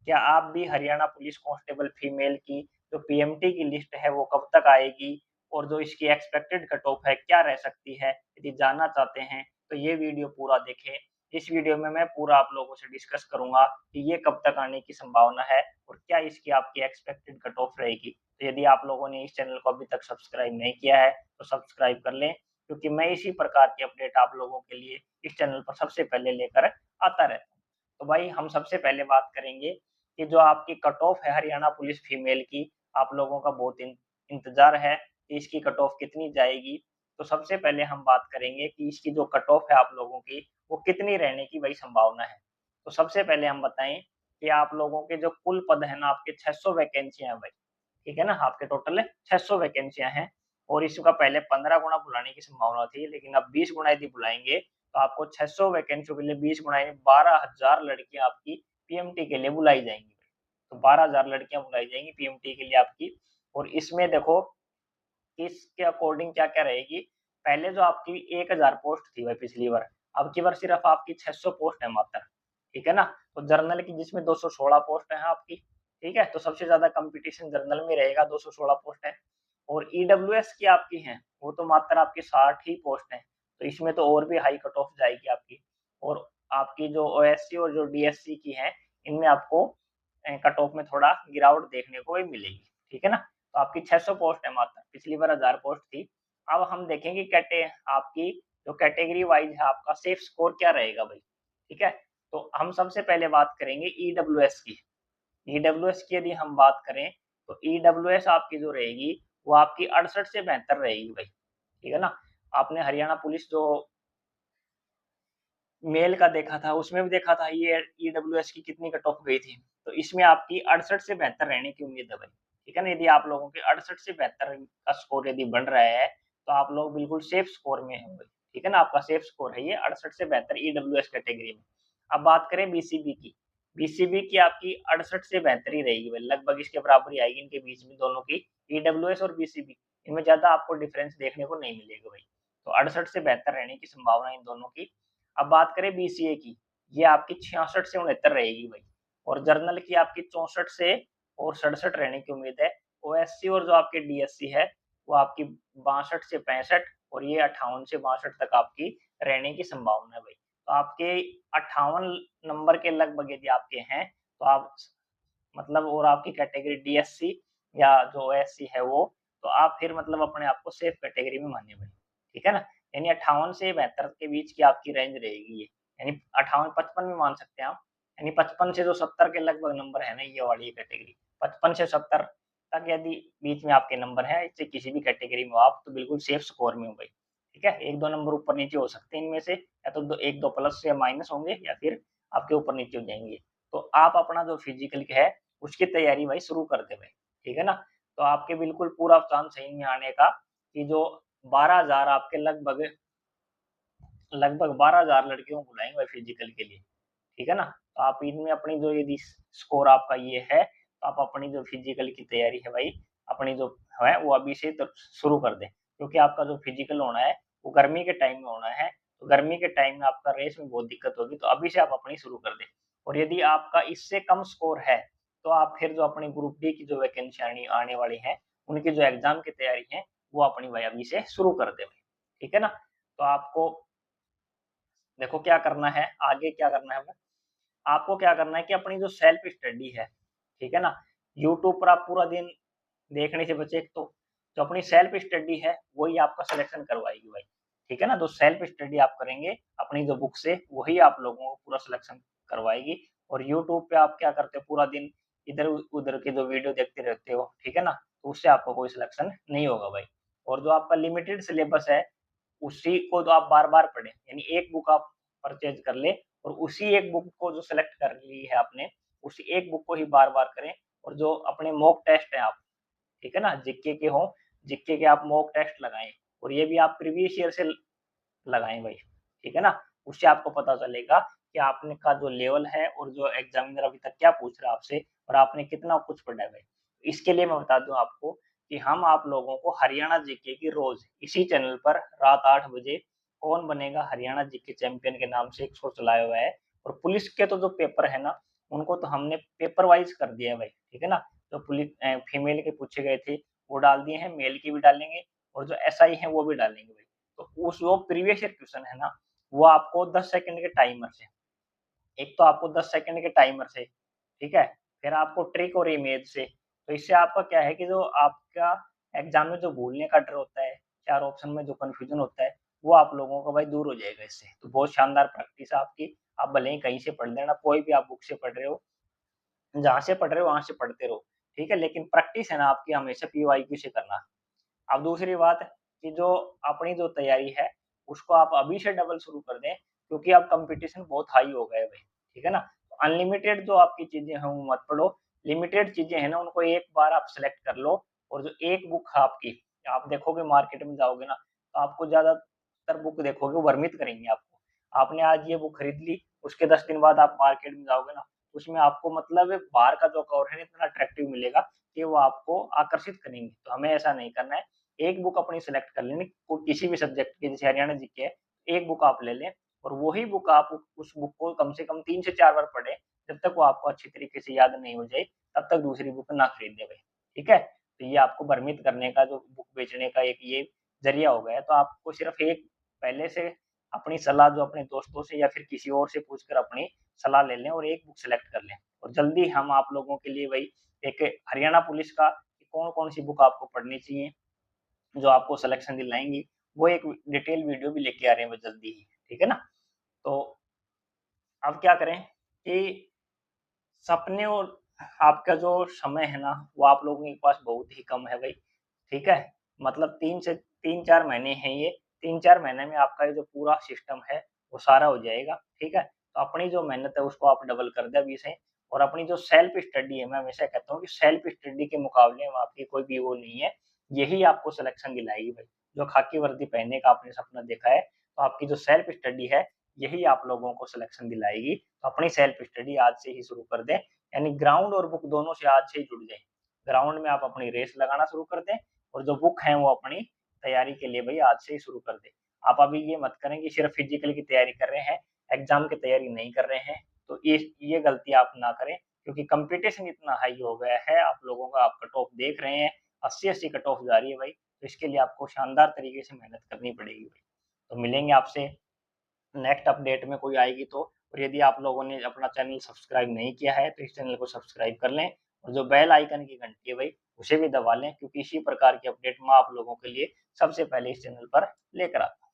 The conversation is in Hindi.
क्या आप भी हरियाणा पुलिस कांस्टेबल फीमेल की जो पीएमटी की लिस्ट है वो कब तक आएगी और जो इसकी एक्सपेक्टेड कट ऑफ है क्या रह सकती है? यदि जानना चाहते हैं तो ये वीडियो पूरा देखें। इस वीडियो में मैं पूरा आप लोगों से डिस्कस करूँगा कि ये कब तक आने की संभावना है और क्या इसकी आपकी एक्सपेक्टेड कट ऑफ रहेगी। तो यदि आप लोगों ने इस चैनल को अभी तक सब्सक्राइब नहीं किया है तो सब्सक्राइब कर लें, क्योंकि मैं इसी प्रकार की अपडेट आप लोगों के लिए इस चैनल पर सबसे पहले लेकर आता रहता हूँ। तो भाई हम सबसे पहले बात करेंगे कि जो आपकी कट ऑफ है हरियाणा पुलिस फीमेल की, आप लोगों का बहुत इंतजार है कि इसकी कट ऑफ कितनी जाएगी। तो सबसे पहले हम बात करेंगे कि इसकी जो कट ऑफ है आप लोगों की वो कितनी रहने की भाई संभावना है। तो सबसे पहले हम बताएं कि आप लोगों के जो कुल पद है ना, आपके 600 वैकेंसियां हैं भाई, ठीक है ना, आपके टोटल 600 वैकेंसियां हैं और इसका पहले 15 गुना बुलाने की संभावना थी, लेकिन अब 20 गुना यदि बुलाएंगे तो आपको 600 वैकेंसियों के लिए 20 गुना 12,000 लड़कियां आपकी पीएमटी के लिए बुलाई जाएंगी। तो 12,000 लड़कियां बुलाई जाएंगी पीएमटी के लिए आपकी। और इसमें देखो इसके अकॉर्डिंग क्या-क्या रहेगी। पहले जो आपकी 1000 पोस्ट थी भाई पिछली बार, अब की बार सिर्फ आपकी 600 पोस्ट है मात्र, ठीक है ना? तो जर्नल की जिसमें 216 पोस्ट है आपकी, ठीक है? तो सबसे ज़्यादा कॉम्पिटिशन जर्नल में रहेगा, 216 पोस्ट है। और ईडब्ल्यूएस की आपकी हैं, वो तो मात्र आपकी 60 ही पोस्ट हैं, तो इसमें तो और भी हाई कट ऑफ जाएगी आपकी। और आपकी जो ओएससी और जो डीएससी की हैं, इनमें आपको कट ऑफ में थोड़ा गिरावट देखने को भी मिलेगी, ठीक है ना? तो आपकी 600 पोस्ट है मात्र, पिछली बार 1000 पोस्ट थी। अब हम देखेंगे आपकी जो कैटेगरी वाइज़ है आपका सेफ स्कोर क्या रहेगा भाई, ठीक है? तो हम सबसे पहले बात करेंगे ईडब्ल्यूएस की। ईडब्ल्यूएस की यदि हम बात करें, तो ईडब्ल्यूएस आपकी जो रहेगी, वो आपकी 68 से बेहतर रहेगी भाई, ठीक है ना? आपने हरियाणा पुलिस जो मेल का देखा था, उसमें भी देखा था ये ईडब्ल्यूएस की कितनी कट ऑफ गई थी। तो इसमें आपकी 68 से बेहतर रहने की उम्मीद है भाई, ठीक है ना? यदि आप लोगों के 68 से बेहतर का स्कोर यदि बन रहा है, तो आप लोग बिल्कुल सेफ स्कोर में हैं भाई, ठीक है ना? आपका सेफ स्कोर है ये 68 से बेहतर ईडब्ल्यूएस कैटेगरी में। अब बात करें बीसीबी की, बीसीबी की आपकी 68 से बेहतर ही रहेगी भाई, लगभग इसके बराबर ही आएगी इनके बीच में दोनों की, ईडब्ल्यूएस और बीसीबी, इनमें ज़्यादा आपको डिफरेंस देखने को नहीं मिलेगा भाई। तो 68 से बेहतर रहने की संभावना इन दोनों की। अब बात करें बीसीए की, ये आपकी 66 से 69 रहेगी भाई और जर्नल की आपकी 64 से और 67 रहने की उम्मीद है। ओएससी और जो आपकी डीएससी है, वो आपकी 62 से 65 और ये 58 से 62 तक आपकी रहने की संभावना है भाई। तो आपके 58 नंबर के लगभग यदि आपके हैं, तो आप मतलब और आपकी कैटेगरी डीएससी या जो ओएससी है वो, तो आप फिर मतलब अपने आप को सेफ कैटेगरी में मानिए भाई, ठीक है ना? यानी 58 से 72 के बीच की आपकी रेंज रहेगी ये, यानी 58-55 में मान सकते हैं आप, यानी 55 से जो 70 के लगभग नंबर है ना ये वाली कैटेगरी, 55 से 70 तक यदि बीच में आपके नंबर हैं, इससे किसी भी कैटेगरी में हो आप तो बिल्कुल सेफ स्कोर में हो भाई, ठीक है? 1-2 नंबर ऊपर-नीचे हो सकते हैं इनमें से, या तो 1-2 प्लस या माइनस होंगे या फिर आपके ऊपर-नीचे हो जाएँगे। तो आप अपना जो फिजिकल है उसकी तैयारी भाई शुरू कर दें भाई, ठीक है ना? तो आपके बिल्कुल पूरा चांस है इनमें आने का कि जो 12,000 आपके लगभग लगभग 12,000 लड़कियों को बुलाएँगे भाई फिजिकल के लिए, ठीक है ना? तो आप इनमें अपनी जो यदि स्कोर आपका ये है, तो आप अपनी जो फिजिकल की तैयारी है भाई, अपनी जो है वो अभी से तो शुरू कर दें। क्योंकि आपका जो फिजिकल होना है, वो गर्मी के टाइम में होना है, तो गर्मी के टाइम में आपका रेस में बहुत दिक्कत होगी, तो अभी से आप अपनी शुरू कर दें। और यदि आपका इससे कम स्कोर है, तो आप फिर जो अपनी ग्रुप डी की जो वैकेंसी आने आने वाली है, उनकी जो एग्ज़ाम की तैयारी है, वो अपनी भाई अभी से शुरू कर दें भाई, ठीक है ना? तो आपको देखो क्या करना है, आगे क्या करना है हमें, आपको क्या करना है कि अपनी जो सेल्फ स्टडी है, ठीक है ना? यूट्यूब पर आप पूरा दिन देखने से बचे एक तो, जो अपनी सेल्फ स्टडी है, वही आपका सिलेक्शन करवाएगी भाई, ठीक है ना? तो सेल्फ स्टडी आप करेंगे अपनी जो बुक से, वही आप लोगों को पूरा सिलेक्शन करवाएगी। और यूट्यूब पे आप क्या करते हो पूरा दिन इधर-उधर की जो वीडियो देखते रहते हो, ठीक है ना? तो उससे आपका कोई सिलेक्शन नहीं होगा भाई। और जो आपका लिमिटेड सिलेबस है, उसी को तो आप बार-बार पढ़ें, यानी एक बुक आप परचेज़ कर लें और उसी एक बुक को जो सेलेक्ट कर ली है आपने, उसी एक बुक को ही बार-बार करें। और जो अपने मॉक टेस्ट हैं आप, ठीक है ना? जीके के हों, जीके के आप मॉक टेस्ट लगाएँ और ये भी आप प्रीवियस ईयर से लगाएँ भाई, ठीक है ना? उससे आपको पता चलेगा कि आपने का जो लेवल है और जो एग्ज़ामिनर अभी तक क्या पूछ रहा है आपसे और आपने कितना कुछ पढ़ा है भाई। इसके लिए मैं बता दूँ आपको कि हम आप लोगों को हरियाणा जीके की रोज़ इसी चैनल पर रात 8 बजे कौन बनेगा हरियाणा जीके चैंपियन के नाम से एक शो चलाया हुआ है। और पुलिस के तो जो पेपर है ना, उनको तो हमने पेपर वाइज़ कर दिया है भाई, ठीक है ना? जो फीमेल के पूछे गए थे, वो डाल दिए हैं, मेल के भी डालेंगे और जो एसआई हैं, वो भी डालेंगे भाई। तो उस वो प्रीवियस ईयर क्वेश्चन है ना, वो आपको 10 सेकंड के टाइमर से, एक तो आपको 10 सेकंड के टाइमर से, ठीक है? फिर आपको ट्रिक और इमेज से, तो इससे आपका क्या है कि जो आपका एग्ज़ाम में जो भूलने का डर होता है, 4 ऑप्शन में जो कन्फ्यूज़न होता है, वो आप लोगों का भाई दूर हो जाएगा इससे। तो बहुत शानदार प्रैक्टिस है आपकी, आप भले ही कहीं से पढ़ लेना, कोई भी आप बुक से पढ़ रहे हो, जहाँ से पढ़ रहे हो वहाँ से पढ़ते रहो, ठीक है? लेकिन प्रैक्टिस है ना आपकी हमेशा पीवाईक्यू से करना। अब दूसरी बात कि जो अपनी जो तैयारी है, उसको आप अभी से डबल शुरू कर दें, क्योंकि अब कॉम्पिटिशन बहुत हाई हो गया है भाई, ठीक है ना? अनलिमिटेड जो आपकी चीज़ें हैं वो मत पढ़ो, लिमिटेड चीज़ें हैं ना उनको एक बार आप सेलेक्ट कर लो और जो एक बुक है आपकी, आप देखोगे मार्केट में जाओगे ना, तो आपको ज़्यादातर बुक देखोगे वो भ्रमित करेंगी आपको। आपने आज ये बुक खरीद ली, उसके 10 दिन बाद आप मार्केट में जाओगे ना, उसमें आपको मतलब बाहर का जो कवर है इतना अट्रैक्टिव मिलेगा कि वो आपको आकर्षित करेंगे। तो हमें ऐसा नहीं करना है, एक बुक अपनी सेलेक्ट कर लेनी को किसी भी सब्जेक्ट की, जैसे हरियाणा जीके है, एक बुक आप ले लें और वही बुक आप उस बुक को कम से कम 3 से 4 बार पढ़ें, जब तक वो आपको अच्छी तरीके से याद नहीं हो जाए, तब तक दूसरी बुक ना खरीदें भाई, ठीक है? तो ये आपको भ्रमित करने का जो बुक बेचने का एक ये ज़रिया हो गया है, तो आपको सिर्फ़ एक पहले से अपनी सलाह जो अपने दोस्तों से या फिर किसी और से पूछकर अपनी सलाह ले लें और एक बुक सेलेक्ट कर लें और जल्दी हम आप लोगों के लिए वही एक हरियाणा पुलिस का कौन-कौन सी बुक आपको पढ़नी चाहिए, जो आपको सिलेक्शन दिलाएँगी, वो एक डिटेल वीडियो भी लेके आ रहे हैं वो जल्दी ही, ठीक है ना? तो अब क्या करें कि सपने और आपका जो समय है ना, वो आप लोगों के पास बहुत ही कम है भई, ठीक है? मतलब 3 4 महीने हैं ये, 3-4 महीने में आपका ये जो पूरा सिस्टम है, वो सारा हो जाएगा, ठीक है? तो अपनी जो मेहनत है उसको आप डबल कर दें अभी से और अपनी जो सेल्फ स्टडी है, मैं हमेशा कहता हूँ कि सेल्फ स्टडी के मुकाबले में आपकी कोई भी वो नहीं है, यही आपको सिलेक्शन दिलाएगी भाई। जो खाकी वर्दी पहनने का आपने सपना देखा है, तो आपकी जो सेल्फ स्टडी है, यही आप लोगों को सिलेक्शन दिलाएगी। तो अपनी सेल्फ स्टडी आज से ही शुरू कर दें, यानी ग्राउंड और बुक दोनों से आज से ही जुड़ जाएँ। ग्राउंड में आप अपनी रेस लगाना शुरू कर दें और जो बुक हैं वो अपनी तैयारी के लिए भई आज से ही शुरू कर दें। आप अभी ये मत करें कि सिर्फ़ फिज़िकल की तैयारी कर रहे हैं, एग्ज़ाम की तैयारी नहीं कर रहे हैं, तो ये गलती आप ना करें क्योंकि कॉम्पिटिशन इतना हाई हो गया है, आप लोगों का आप कट ऑफ देख रहे हैं, 80-80 कट ऑफ जा रही है भाई, तो इसके लिए आपको शानदार तरीके से मेहनत करनी पड़ेगी भाई। तो मिलेंगे आपसे नेक्स्ट अपडेट में कोई आएगी तो और यदि आप लोगों ने अपना चैनल सब्सक्राइब नहीं किया है, तो इस चैनल को सब्सक्राइब कर लें और जो बेल आइकन की घंटी है भाई, उसे भी दबा लें क्योंकि इसी प्रकार की अपडेट मैं आप लोगों के लिए सबसे पहले इस चैनल पर लेकर आता हूँ।